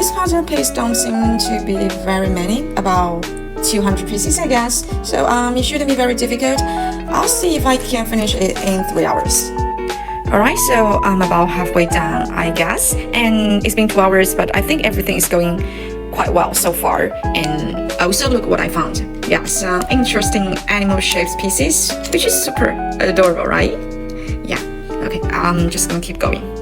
this puzzle piece don't seem to be very many, about 200 pieces, I guess. So it shouldn't be very difficult. I'll see if I can finish it in 3 hours. Alright, so I'm about halfway done, I guess. And it's been 2 hours, but I think everything is going quite well so far. And also look what I found. Yeah, some interesting animal shaped pieces, which is super adorable, right? Yeah, okay, I'm just gonna keep going.